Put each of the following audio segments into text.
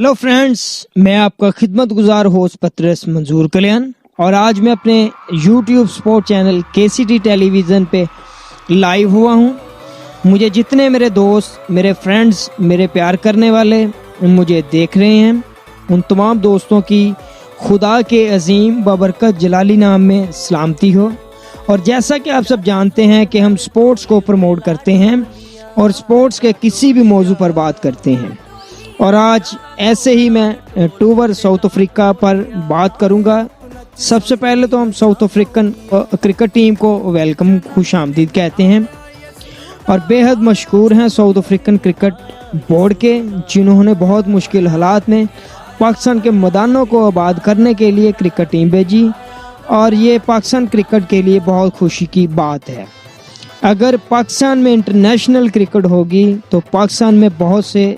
Hello friends, मैं आपका खिदमत गुजार होस्ट पत्रस मंजूर कल्याण और आज मैं अपने YouTube sport channel KCT television पे लाइव हुआ हूँ। मुझे जितने मेरे दोस्त, मेरे फ्रेंड्स, मेरे प्यार करने वाले मुझे देख रहे हैं, उन तमाम दोस्तों की खुदा के अजीम बबरकत जलाली नाम में सलामती हो। और जैसा कि आप सब जानते हैं कि हम स्पोर्ट्स को प्रमोट करते हैं और स्पोर्ट्स के किसी भी मौजू पर बात करते हैं, और आज ऐसे ही मैं टूर साउथ अफ्रीका पर बात करूंगा। सबसे पहले तो हम साउथ अफ्रीकन क्रिकेट टीम को वेलकम, खुश आमदीद कहते हैं और बेहद मशहूर हैं साउथ अफ्रीकन क्रिकेट बोर्ड के, जिन्होंने बहुत मुश्किल हालात में पाकिस्तान के मैदानों को आबाद करने के लिए क्रिकेट टीम भेजी, और ये पाकिस्तान क्रिकेट के लिए बहुत खुशी की बात है। अगर पाकिस्तान में इंटरनेशनल क्रिकेट होगी तो पाकिस्तान में बहुत से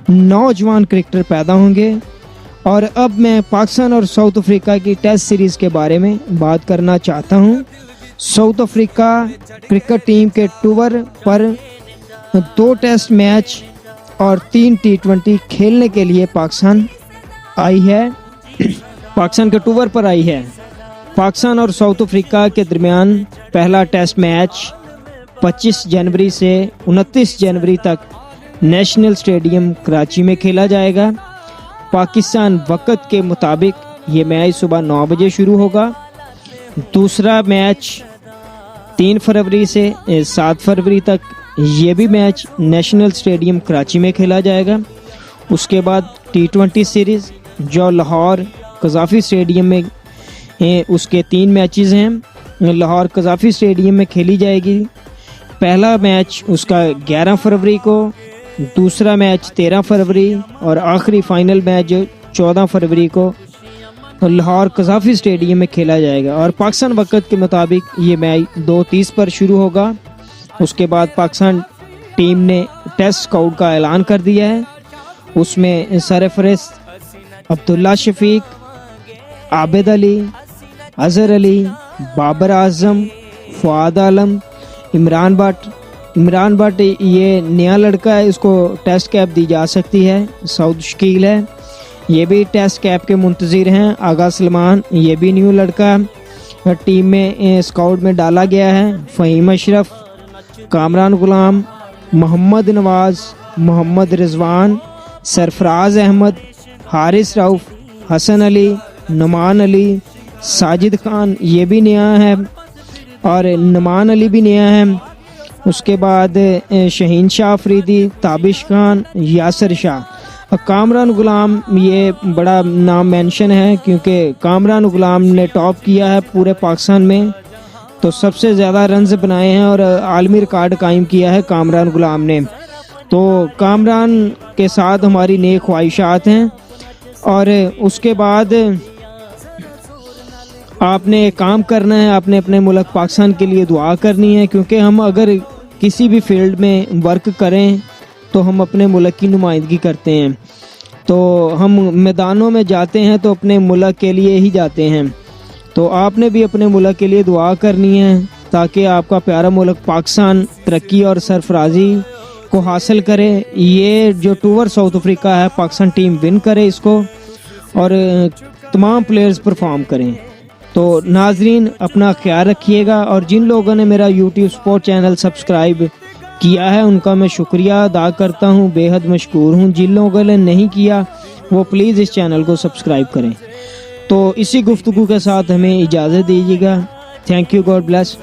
नौजवान क्रिकेटर पैदा होंगे। और अब मैं पाकिस्तान और साउथ अफ्रीका की टेस्ट सीरीज़ के बारे में बात करना चाहता हूं। साउथ अफ्रीका क्रिकेट टीम के टूर पर 2 टेस्ट मैच और 3 T20 खेलने के लिए पाकिस्तान आई है, पाकिस्तान के टूर पर आई है। पाकिस्तान और साउथ अफ्रीका के दरमियान पहला टेस्ट मैच 25 जनवरी से 29 जनवरी तक नेशनल स्टेडियम कराची में खेला जाएगा। पाकिस्तान वक्त के मुताबिक ये मैच सुबह 9 बजे शुरू होगा। दूसरा मैच 3 फरवरी से 7 फरवरी तक ये भी मैच नेशनल स्टेडियम कराची में खेला जाएगा। उसके बाद T20 सीरीज़ जो लाहौर कज़ाफ़ी स्टेडियम में उसके 3 मैचेस हैं, लाहौर कज़ाफ़ी स्टेडियम में खेली जाएगी। पहला मैच उसका 11 फरवरी को, दूसरा मैच 13 फरवरी और आखिरी फाइनल मैच 14 फरवरी को लाहौर कज़ाफ़ी स्टेडियम में खेला जाएगा। और पाकिस्तान वक्त के मुताबिक ये मैच 2:30 पर शुरू होगा। उसके बाद पाकिस्तान टीम ने टेस्ट स्क्वाड का ऐलान कर दिया है। उसमें सरफराज अब्दुल्ला शफीक, आबिद अली, अजहर अली, बाबर आजम, फुआद आलम, इमरान भट्ट ये नया लड़का है, इसको टेस्ट कैप दी जा सकती है। सऊद शकील है, ये भी टेस्ट कैप के मुंतज़िर हैं। आगा सलमान, ये भी न्यू लड़का टीम में स्क्वाड में डाला गया है। फ़हीम अशरफ, कामरान गुलाम, मोहम्मद नवाज़, मोहम्मद रिजवान, सरफराज अहमद, हारिस रऊफ़, हसन अली, नुमान अली, साजिद खान ये भी नया है और नुमान अली भी नया है। उसके बाद शहीन शाह अफरीदी, ताबिश खान, यासर शाह, कामरान गुलाम ये बड़ा नाम मेंशन है क्योंकि कामरान गुलाम ने टॉप किया है पूरे पाकिस्तान में, तो सबसे ज़्यादा रन्स बनाए हैं और आलमी रिकॉर्ड कायम किया है कामरान गुलाम ने। तो कामरान के साथ हमारी नेक ख्वाहिशात हैं। और उसके बाद आपने काम करना है, आपने अपने मुल्क पाकिस्तान के लिए दुआ करनी है, क्योंकि हम अगर किसी भी फील्ड में वर्क करें तो हम अपने मुल्क की नुमाइंदगी करते हैं। तो हम मैदानों में जाते हैं तो अपने मुल्क के लिए ही जाते हैं। तो आपने भी अपने मुल्क के लिए दुआ करनी है ताकि आपका प्यारा मुल्क पाकिस्तान तरक्की और सरफराजी को हासिल करे। ये जो टूर साउथ अफ्रीका है, पाकिस्तान टीम विन करे इसको और तमाम प्लेयर्स परफॉर्म करें। तो नाजरीन, अपना ख्याल रखिएगा, और जिन लोगों ने मेरा यूट्यूब स्पोर्ट चैनल सब्सक्राइब किया है उनका मैं शुक्रिया अदा करता हूं, बेहद मशकूर हूं। जिन लोगों ने नहीं किया वो प्लीज़ इस चैनल को सब्सक्राइब करें। तो इसी गुफ्तगू के साथ हमें इजाज़त दीजिएगा। Thank you, God bless.